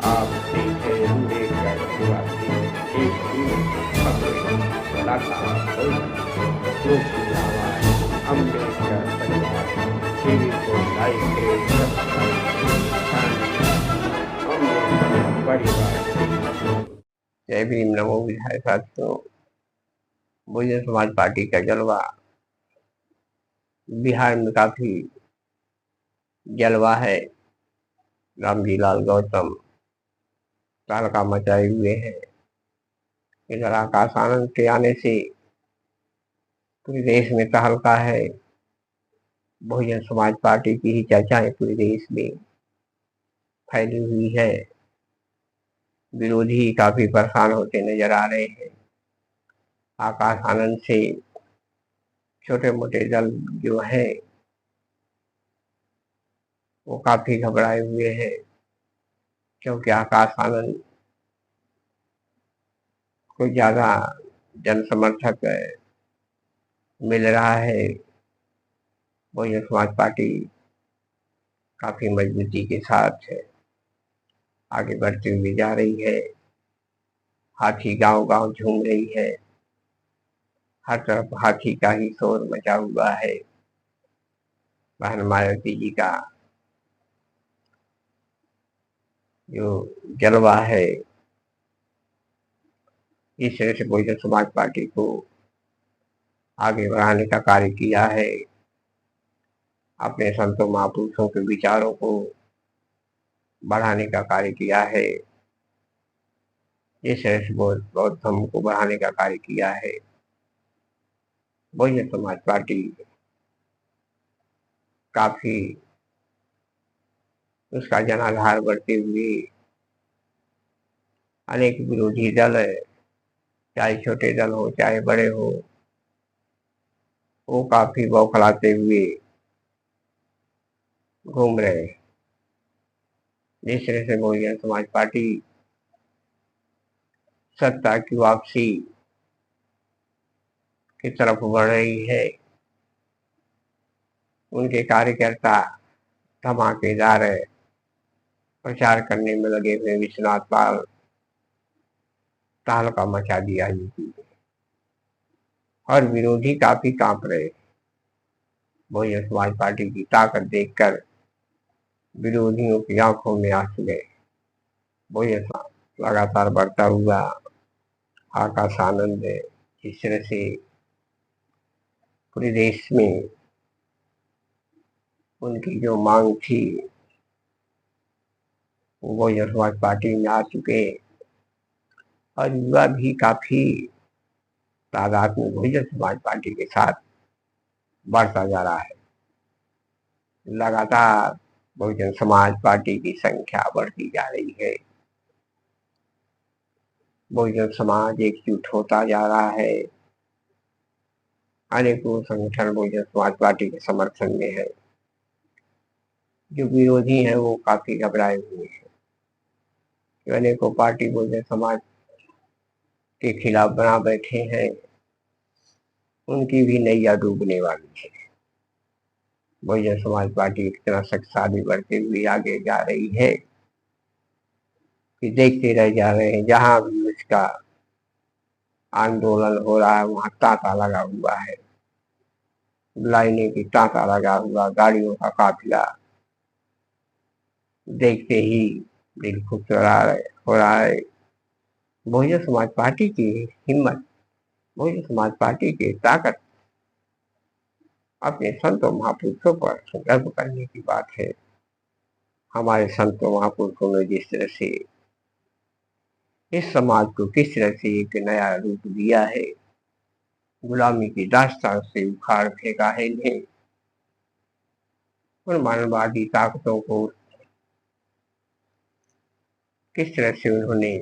आप देखें अम्बेडकर निवासी एक दिन खबरें लगातार जो की आवाज अम्बेडकर परिवार टीवी को लाइक करें, अम्बेडकर परिवार। जय भीम, नमो विधायक साथियों। बहुजन समाज पार्टी का जलवा बिहार में काफी जलवा है। रामजी लाल गौतम तहलका मचाए हुए हैं। इधर आकाश आनंद के आने से पूरे देश में तहलका है। बहुजन समाज पार्टी की ही चर्चाएं पूरे देश में फैली हुई है। विरोधी काफी परेशान होते नजर आ रहे हैं। आकाश आनंद से छोटे मोटे दल जो है वो काफी घबराए हुए हैं, क्योंकि आकाश आनंद को ज्यादा जन समर्थक मिल रहा है। बहुजन समाज पार्टी काफी मजबूती के साथ आगे बढ़ती हुई जा रही है। हाथी गांव गांव झूम रही है। हर तरफ हाथी का ही शोर मचा हुआ है। बहन मायावती जी का जो जलवा है, इस तरह से बहुजन समाज पार्टी को आगे बढ़ाने का कार्य किया है। अपने संतों महापुरुषों के विचारों को बढ़ाने का कार्य किया है। इस तरह से बौद्ध धर्म को बढ़ाने का कार्य किया है। बहुजन समाज पार्टी काफी उसका जनाधार बढ़ते हुए अनेक विरोधी दल, चाहे छोटे दल हो चाहे बड़े हो, वो काफी बौखलाते हुए घूम रहे। जिस तरह से बहुजन समाज पार्टी सत्ता की वापसी की तरफ बढ़ रही है, उनके कार्यकर्ता धमाकेदार प्रचार करने में लगे हुए। विश्वनाथ पाल तहलका मचा दिया यूपी में और विरोधी काफी कांप रहे। बहुजन समाज पार्टी की ताकत देखकर विरोधियों की आंखों में आंसू गए। बहुजन समाज लगातार बढ़ता हुआ आकाश आनंद इस तरह से पूरे देश में उनकी जो मांग थी वो बहुजन समाज पार्टी में आ चुके और युवा भी काफी तादाद में बहुजन समाज पार्टी के साथ बढ़ता जा रहा है। लगातार बहुजन समाज पार्टी की संख्या बढ़ती जा रही है। बहुजन समाज एकजुट होता जा रहा है। अनेकों संगठन बहुजन समाज पार्टी के समर्थन में है। जो विरोधी हैं वो काफी घबराए हुए हैं। जो अनेकों पार्टी बहुजन समाज के खिलाफ बना बैठे हैं, उनकी भी नैया डूबने वाली है। बहुजन समाज पार्टी इतना शक्तिशाली बढ़ते हुए आगे जा रही है कि देखते रह जा रहे हैं। जहां भी उसका आंदोलन हो रहा है वहां तांता लगा हुआ है। लाइने की तांता लगा हुआ, गाड़ियों का काफिला देखते ही दिल खुश हो रहा है। बहुजन समाज पार्टी की हिम्मत, बहुजन समाज पार्टी की ताकत अपने संतों महापुरुषों पर गर्व करने की बात है। हमारे संतों महापुरुषों ने जिस तरह से इस समाज को किस तरह से एक नया रूप दिया है, गुलामी की दास्तान से उखाड़ फेंका है इन्हें, उन मानववादी ताकतों को किस तरह से उन्होंने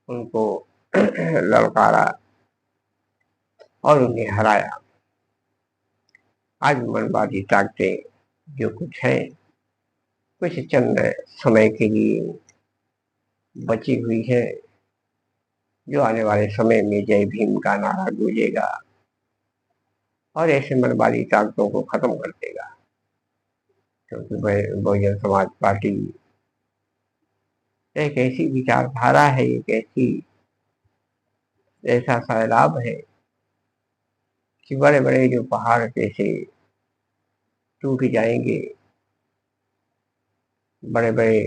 उनको ललकारा और उन्हें हराया। आज मानववादी ताकतें जो कुछ है, कुछ चंद समय के लिए बची हुई है, जो आने वाले समय में जय भीम का नारा गूंजेगा और ऐसे मनवादी ताकतों को खत्म कर देगा। क्योंकि बहुजन समाज पार्टी एक ऐसी विचारधारा है, एक ऐसा सैलाब है कि बड़े बड़े जो पहाड़ कैसे टूट जाएंगे, बड़े बड़े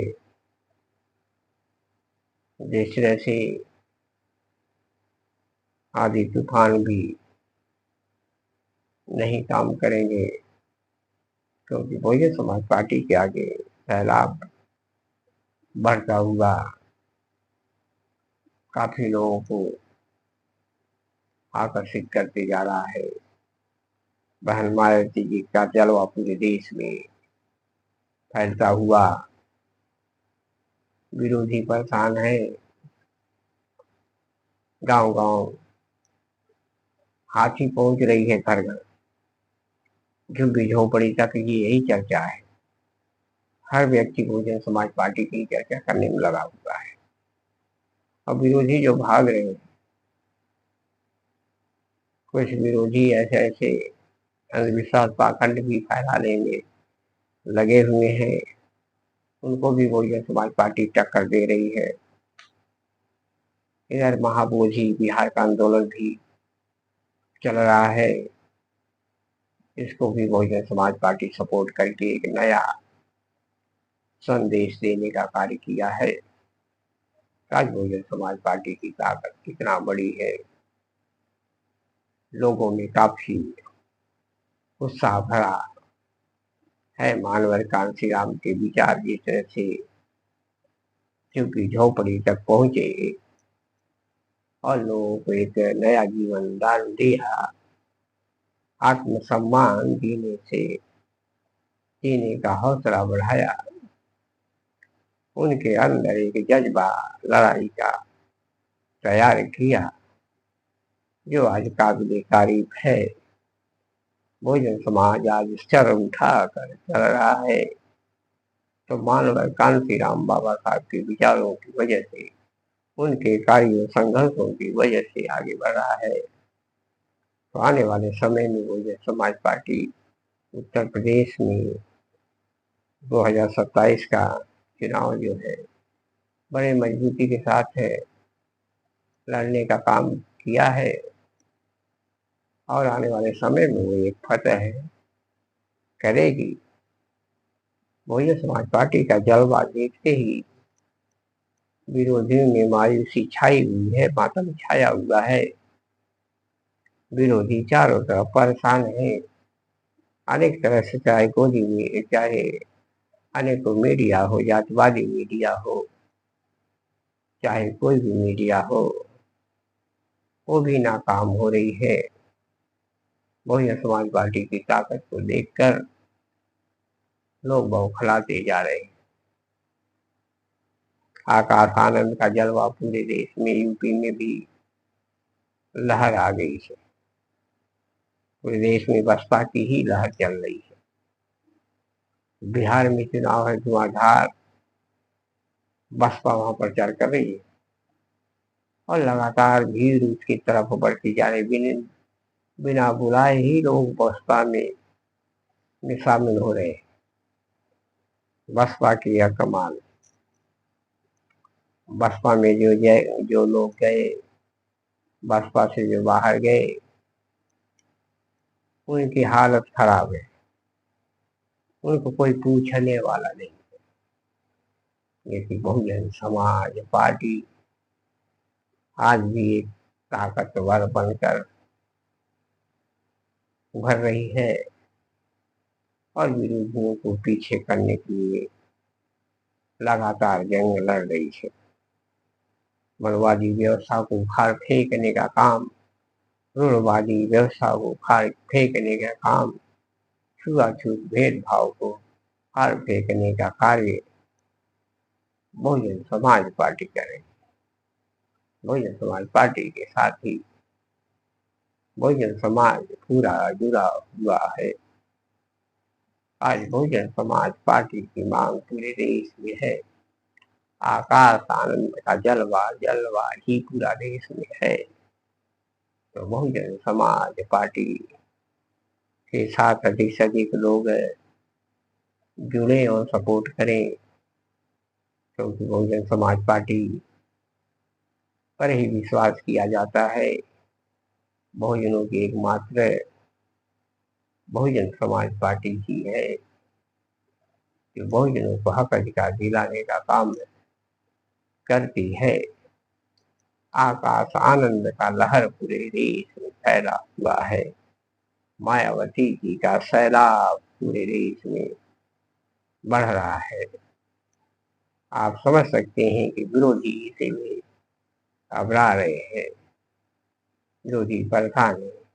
जिस तरह से आदि तूफान भी नहीं काम करेंगे, क्योंकि बहुजन समाज पार्टी के आगे सैलाब बढ़ता हुआ काफी लोगों को आकर्षित करते जा रहा है। बहन मायावती जी का जलवा पूरे देश में फैलता हुआ, विरोधी परेशान है, गांव गांव हाथी पहुंच रही है, घर घर झुग्गी झोपड़ी तक ये यही चर्चा है। हर व्यक्ति बहुजन समाज पार्टी की चर्चा करने में लगा हुआ है। और विरोधी जो भाग रहे हैं, कुछ विरोधी ऐसे ऐसे अंधविश्वास पाखंड भी फैलाने में लगे हुए हैं, उनको भी बहुजन समाज पार्टी टक्कर दे रही है। इधर महाबोधि बिहार का आंदोलन भी चल रहा है, इसको भी बहुजन समाज पार्टी सपोर्ट करके एक नया संदेश देने का कार्य किया है। आज बहुजन समाज पार्टी की ताकत कितना बड़ी है, लोगों में काफी उत्साह भरा है। मानवर कांसी राम के विचार जिस तरह से झुग्गी झोपड़ी तक पहुंचे और लोगों को एक नया जीवन दान दिया, आत्मसम्मान जीने का हौसला बढ़ाया, उनके अंदर एक जज्बा लड़ाई का तैयार किया, जो आज काबिल तारीफ है। बहुजन समाज आज सर उठा कर चल रहा है, तो मानवर कांसी राम बाबा साहब के विचारों की वजह से, उनके कार्यों संघर्षों की वजह से आगे बढ़ रहा है। तो आने वाले समय में बहुजन समाज पार्टी उत्तर प्रदेश में 2027 का चुनाव जो है बड़े मजबूती के साथ है लड़ने का काम किया है, और आने वाले समय में वो एक फतह करेगी। बहुजन समाज पार्टी का जलवा देखते ही विरोधियों में मायूसी छाई हुई है, मातम छाया हुआ है। विरोधी चारों तरफ परेशान है, अनेक तरह से, चाहे गोदी में, चाहे अनेकों मीडिया हो, जातिवादी मीडिया हो, चाहे कोई भी मीडिया हो, वो भी नाकाम हो रही है। बहुजन समाज पार्टी की ताकत को देखकर लोग बौखलाते जा रहे हैं। आकाश आनंद का जलवा पूरे देश में, यूपी में भी लहर आ गई है। पूरे देश में बसपा की ही लहर चल रही है। बिहार में चुनाव है धुआंधार, बसपा वहां प्रचार कर रही है और लगातार भीड़ उसकी तरफ बढ़ती जा रही। बिना बुलाए ही लोग बसपा में शामिल हो रहे हैं। बसपा की यह कमाल। बसपा में जो लोग गए, बसपा से जो बाहर गए, उनकी हालत खराब है, उनको कोई पूछने वाला नहीं। लेकिन बहुजन समाज पार्टी आज भी एक ताकतवर बनकर उभर रही है और विरोधियों को पीछे करने के लिए लगातार जंग लड़ रही है। मनवादी व्यवस्था को उखाड़ फेंकने का काम, रूढ़वादी व्यवस्था को उखाड़ फेंकने का काम, छुआछूत भेदभाव को उखाड़ फेंकने का कार्य बहुजन समाज पार्टी करे। बहुजन समाज पार्टी के साथ ही बहुजन समाज पूरा जुड़ा हुआ है। आज बहुजन समाज पार्टी की मांग पूरे देश में है। आकाश आनंद का जलवा जलवा ही पूरा देश में है। तो बहुजन समाज पार्टी के साथ अधिक से अधिक लोग जुड़ें और सपोर्ट करें, क्योंकि बहुजन समाज पार्टी पर ही विश्वास किया जाता है। बहुजनों की एकमात्र बहुजन समाज पार्टी ही है जो बहुजनों को हक अधिकार दिलाने का काम करती है। आकाश आनंद का लहर पूरे देश में फैला हुआ है। मायावती जी का सैलाब पूरे देश में बढ़ रहा है। आप समझ सकते हैं कि विरोधी इसे में घबरा रहे हैं। विरोधी परेशान है।